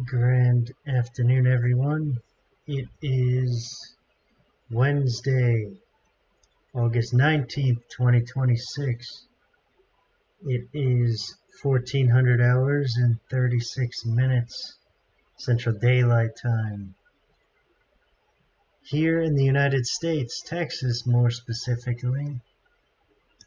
Grand afternoon, everyone. It is Wednesday, August 19th, 2026. It is 1400 hours and 36 minutes Central Daylight Time. Here in the United States, Texas more specifically,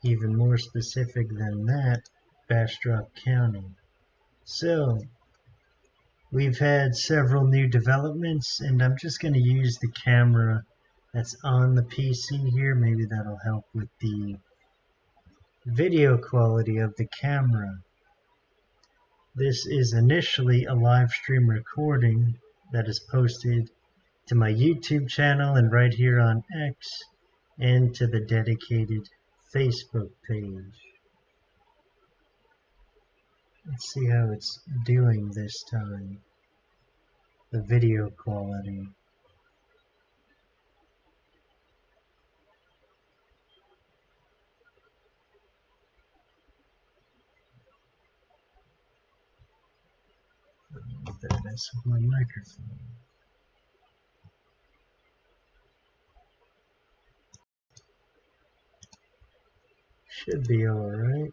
even more specific than that, Bastrop County. So, we've had several new developments, and I'm just going to use the camera that's on the PC here. Maybe that'll help with the video quality of the camera. This is initially a live stream recording that is posted to my YouTube channel and right here on X, and to the dedicated Facebook page. Let's see how it's doing this time. The video quality. That's with my microphone. Should be alright.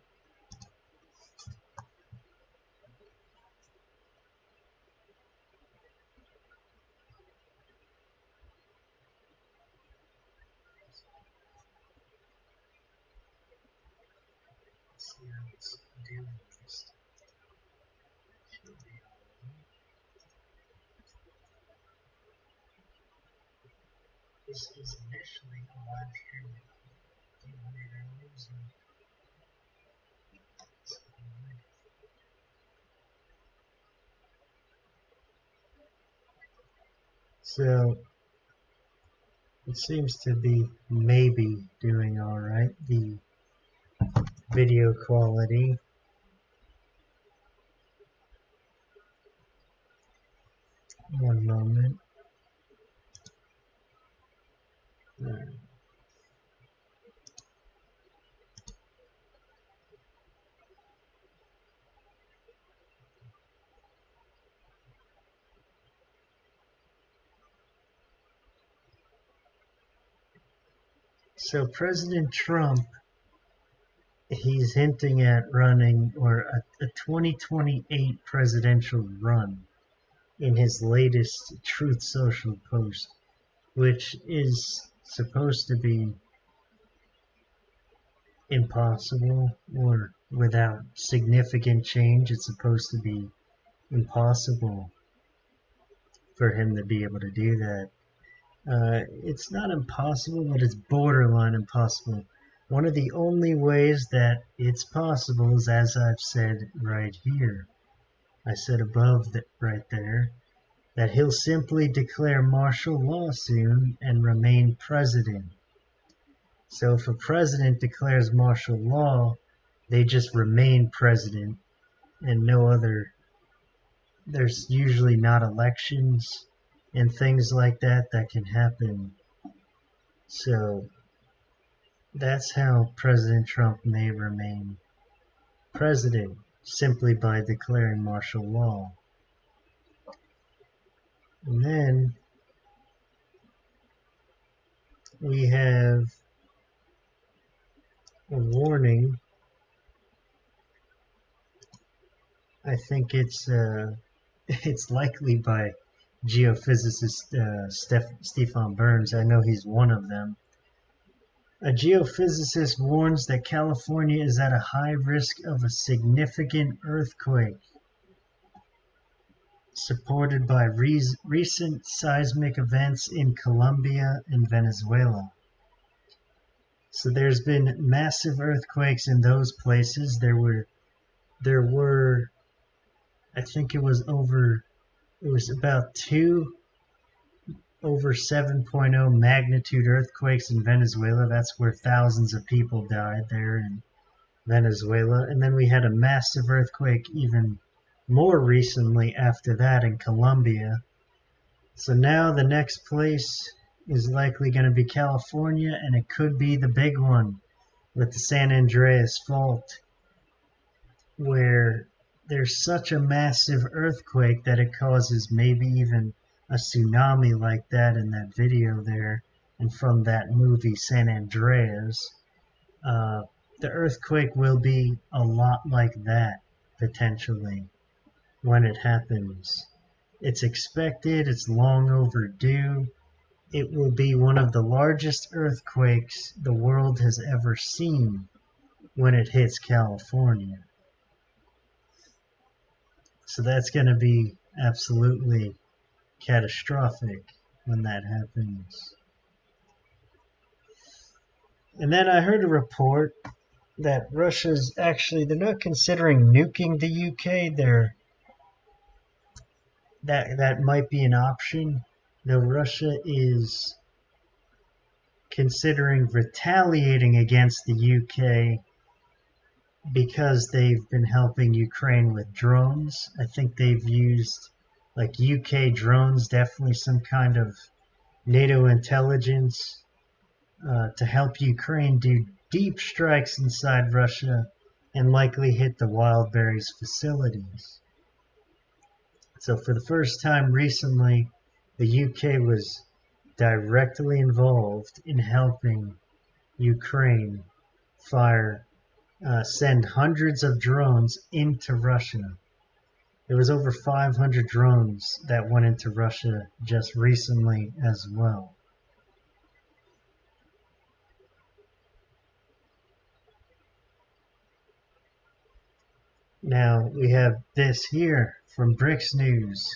See how it's doing this time. Should be alright. This is initially a live stream of 200 hours and so it seems to be maybe doing alright. The video quality. One moment. So President Trump, he's hinting at running or a 2028 presidential run in his latest Truth Social post, which is supposed to be impossible, or without significant change, it's supposed to be impossible for him to be able to do that. It's not impossible, but it's borderline impossible. One of the only ways that it's possible is, as I've said right here. I said above that right there, that he'll simply declare martial law soon and remain president. So if a president declares martial law, they just remain president and no other. There's usually not elections and things like that can happen. So that's how President Trump may remain president, simply by declaring martial law. And then we have a warning. I think it's likely by geophysicist Stephen Burns. I know he's one of them. A geophysicist warns that California is at a high risk of a significant earthquake, supported by recent seismic events in Colombia and Venezuela. So there's been massive earthquakes in those places. There were, I think it was about 2 over 7.0 magnitude earthquakes in Venezuela. That's where thousands of people died there in Venezuela. And then we had a massive earthquake even more recently after that in Colombia. So now the next place is likely going to be California, and it could be the big one with the San Andreas Fault, where there's such a massive earthquake that it causes maybe even a tsunami like that in that video there, and from that movie San Andreas. The earthquake will be a lot like that, potentially, when it happens. It's expected, it's long overdue. It will be one of the largest earthquakes the world has ever seen when it hits California. So that's going to be absolutely catastrophic when that happens. And then I heard a report that Russia's actually, they're not considering nuking the UK. That might be an option. Though Russia is considering retaliating against the UK because they've been helping Ukraine with drones. I think they've used like UK drones, definitely some kind of NATO intelligence to help Ukraine do deep strikes inside Russia and likely hit the Wildberries facilities. So for the first time recently, the UK was directly involved in helping Ukraine send hundreds of drones into Russia. There was over 500 drones that went into Russia just recently as well. Now we have this here from BRICS News.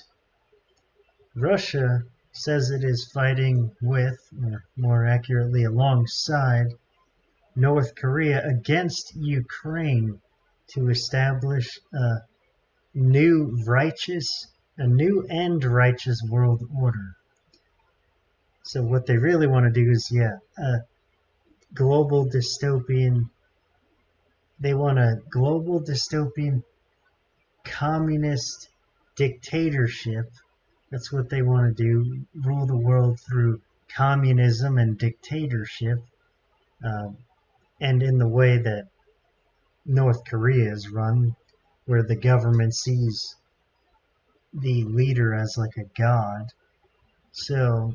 Russia says it is fighting with, or more accurately alongside, North Korea against Ukraine to establish a new and righteous world order. So what they really want to do is, a global dystopian. They want a global dystopian communist dictatorship. That's what they want to do, rule the world through communism and dictatorship, and in the way that North Korea is run, where the government sees the leader as like a god. So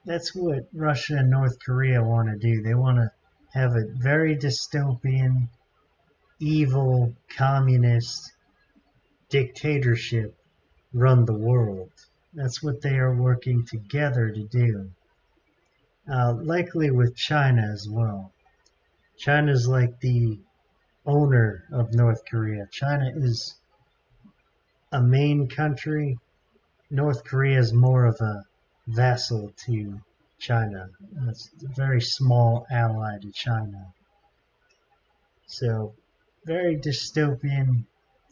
that's what Russia and North Korea want to do. They want to have a very dystopian, evil, communist dictatorship run the world. That's what they are working together to do. Likely with China as well. China's like the owner of North Korea. China is a main country. North Korea is more of a vassal to China. It's a very small ally to China. So, very dystopian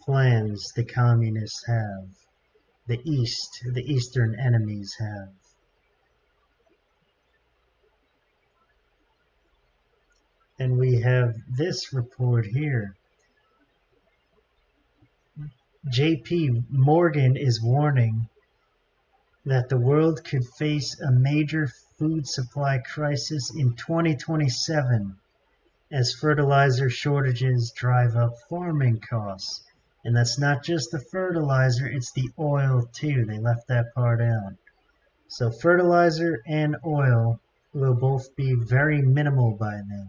plans the communists have. The Eastern enemies have. And we have this report here. JP Morgan is warning that the world could face a major food supply crisis in 2027 as fertilizer shortages drive up farming costs. And that's not just the fertilizer, it's the oil too. They left that part out. So fertilizer and oil will both be very minimal by then.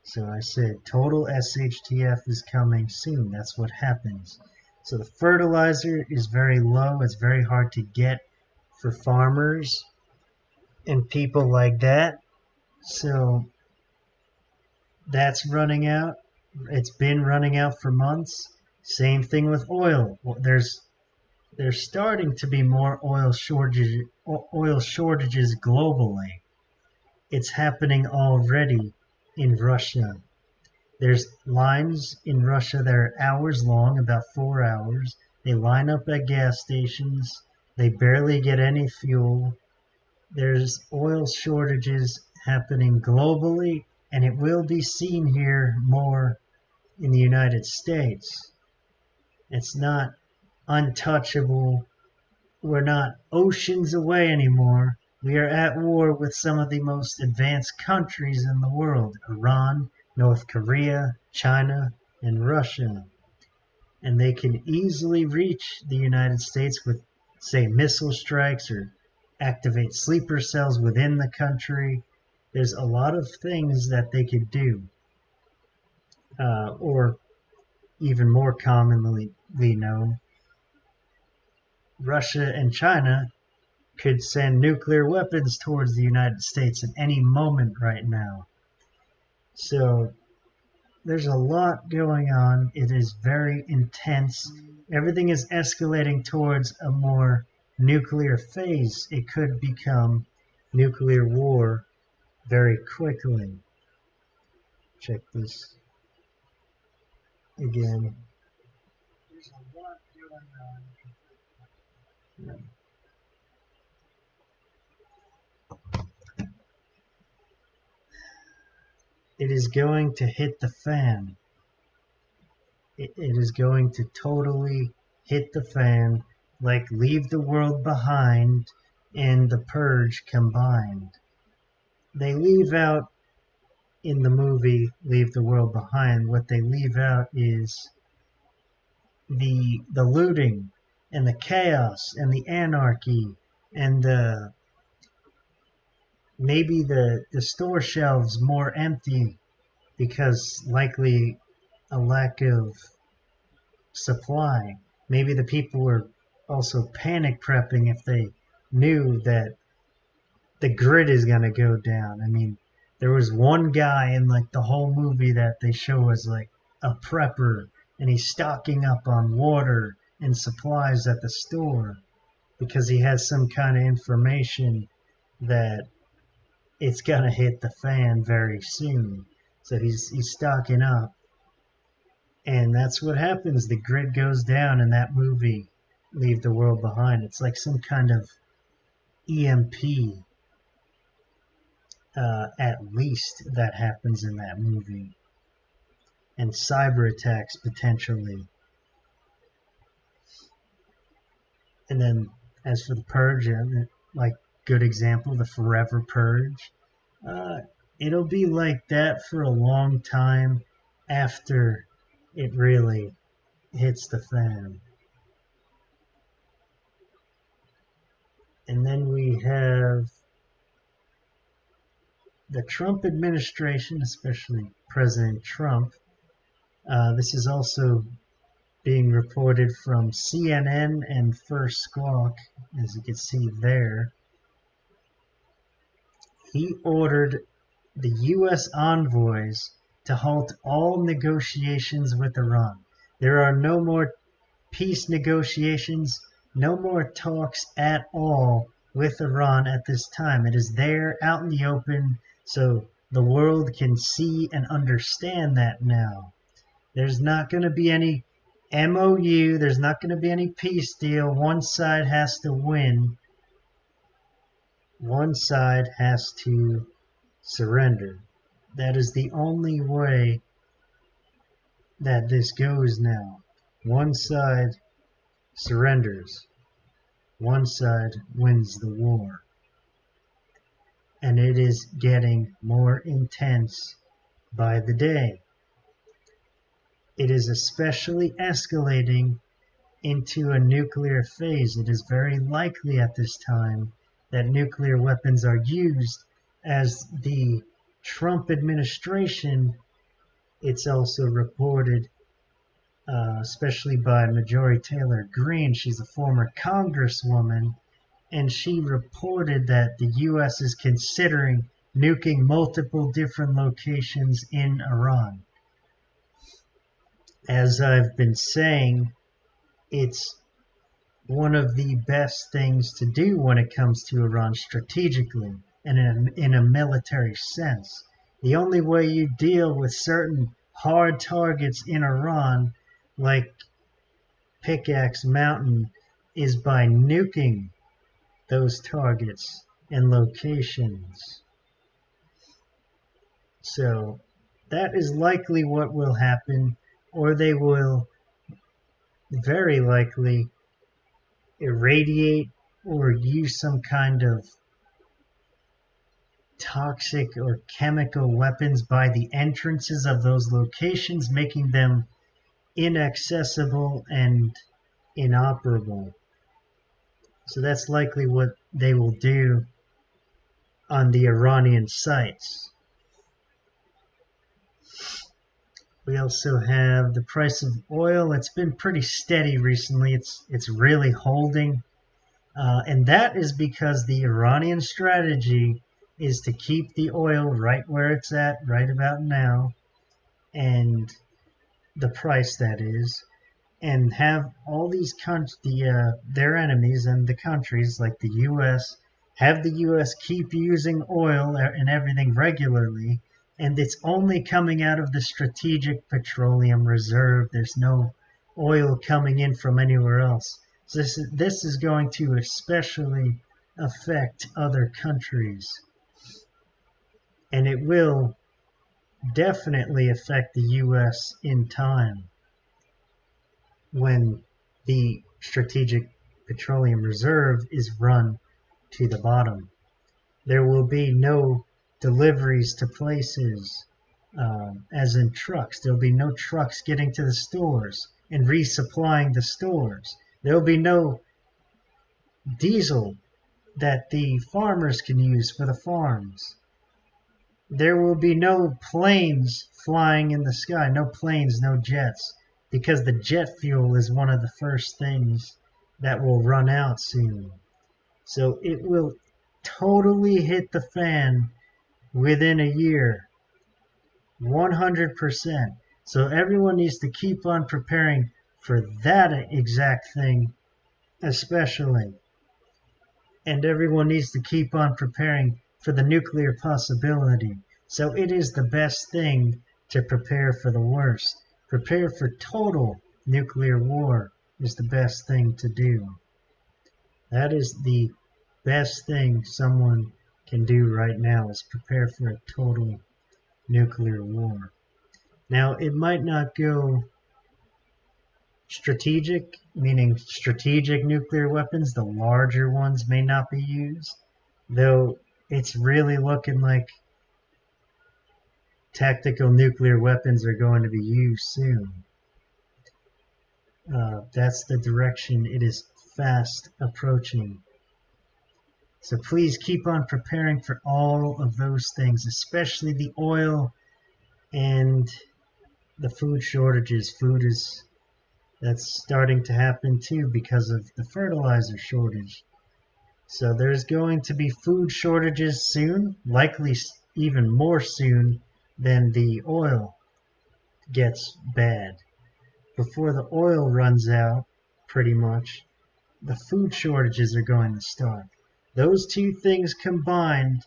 So I said total SHTF is coming soon. That's what happens. So the fertilizer is very low. It's very hard to get for farmers and people like that. So that's running out. It's been running out for months. Same thing with oil. There's starting to be more oil shortages globally. It's happening already in Russia. There's lines in Russia that are hours long, about 4 hours. They line up at gas stations. They barely get any fuel. There's oil shortages happening globally, and it will be seen here more in the United States. It's not untouchable. We're not oceans away anymore. We are at war with some of the most advanced countries in the world: Iran, North Korea, China, and Russia. and they can easily reach the United States with, say, missile strikes or activate sleeper cells within the country. There's a lot of things that they could do, or even more commonly known, Russia and China could send nuclear weapons towards the United States at any moment right now. So there's a lot going on. It is very intense. Everything is escalating towards a more nuclear phase. It could become nuclear war very quickly. Check this again. There's a lot going on. It is going to hit the fan. It is going to totally hit the fan, like Leave the World Behind and The Purge combined. They leave out in the movie Leave the World Behind, what they leave out is the looting and the chaos and the anarchy and maybe the store shelves more empty because likely a lack of supply. Maybe the people were also panic prepping if they knew that the grid is going to go down. I mean, there was one guy in like the whole movie that they show as like a prepper, and he's stocking up on water and supplies at the store because he has some kind of information that it's going to hit the fan very soon. So he's stocking up. And that's what happens. The grid goes down in that movie, Leave the World Behind. It's like some kind of EMP, at least, that happens in that movie. And cyber attacks, potentially. And then, as for the Purge, like, good example, the Forever Purge. It'll be like that for a long time after it really hits the fan. And then we have the Trump administration, especially President Trump. This is also being reported from CNN and First Squawk, as you can see there. He ordered the U.S. envoys to halt all negotiations with Iran. There are no more peace negotiations, no more talks at all with Iran at this time. It is there out in the open, so the world can see and understand that now. There's not going to be any MOU, there's not going to be any peace deal. One side has to win. One side has to surrender. That is the only way that this goes now. One side surrenders. One side wins the war. And it is getting more intense by the day. It is especially escalating into a nuclear phase. It is very likely at this time that nuclear weapons are used, as the Trump administration, it's also reported, especially by Marjorie Taylor Greene. She's a former congresswoman, and she reported that the U.S. is considering nuking multiple different locations in Iran. As I've been saying, it's one of the best things to do when it comes to Iran strategically and in a military sense. The only way you deal with certain hard targets in Iran, like Pickaxe Mountain, is by nuking those targets and locations. So that is likely what will happen, or they will very likely irradiate or use some kind of toxic or chemical weapons by the entrances of those locations, making them inaccessible and inoperable. So that's likely what they will do on the Iranian sites. We also have the price of oil. It's been pretty steady recently. It's really holding. And that is because the Iranian strategy is to keep the oil right where it's at right about now, and the price that is, and have all these their enemies and the countries like the U.S. have the U.S. keep using oil and everything regularly, and it's only coming out of the Strategic Petroleum Reserve. There's no oil coming in from anywhere else. So this is going to especially affect other countries, and it will definitely affect the U.S. in time when the Strategic Petroleum Reserve is run to the bottom. There will be no deliveries to places, as in trucks. There will be no trucks getting to the stores and resupplying the stores. There will be no diesel that the farmers can use for the farms. There will be no planes flying in the sky, no planes, no jets, because the jet fuel is one of the first things that will run out soon. So it will totally hit the fan within a year, 100%. So everyone needs to keep on preparing for that exact thing, especially. And everyone needs to keep on preparing for the nuclear possibility. So it is the best thing to prepare for the worst. Prepare for total nuclear war is the best thing to do. That is the best thing someone can do right now, is prepare for a total nuclear war. Now, it might not go strategic, meaning strategic nuclear weapons. The larger ones may not be used, though it's really looking like tactical nuclear weapons are going to be used soon. That's the direction it is fast approaching. So please keep on preparing for all of those things, especially the oil and the food shortages. That's starting to happen too because of the fertilizer shortage. So there's going to be food shortages soon, likely even more soon than the oil gets bad. Before the oil runs out, pretty much, the food shortages are going to start. Those two things combined,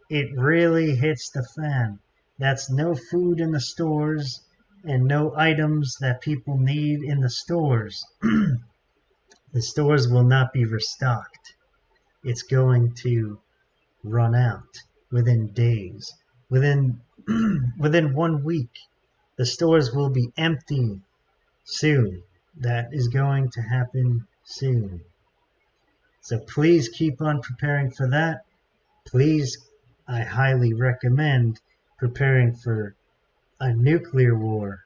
it really hits the fan. That's no food in the stores and no items that people need in the stores. The stores will not be restocked. It's going to run out within days. Within 1 week, the stores will be empty soon. That is going to happen soon. So please keep on preparing for that. Please, I highly recommend preparing for a nuclear war.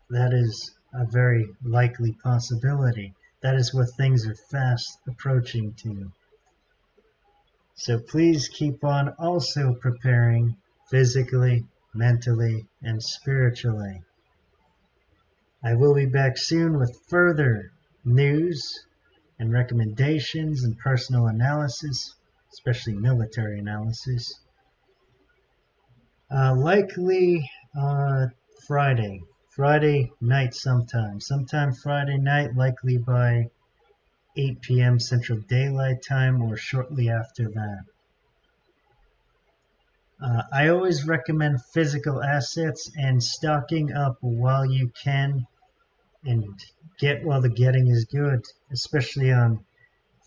That is a very likely possibility. That is what things are fast approaching to. So please keep on also preparing physically, mentally, and spiritually. I will be back soon with further news and recommendations and personal analysis, especially military analysis. Likely Friday night sometime Friday night, likely by 8 p.m. Central Daylight Time or shortly after that. I always recommend physical assets and stocking up while you can, and get while the getting is good, especially on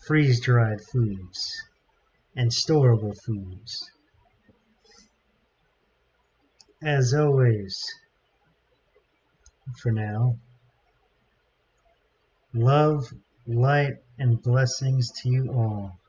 freeze-dried foods and storable foods. As always, for now, love, light, and blessings to you all.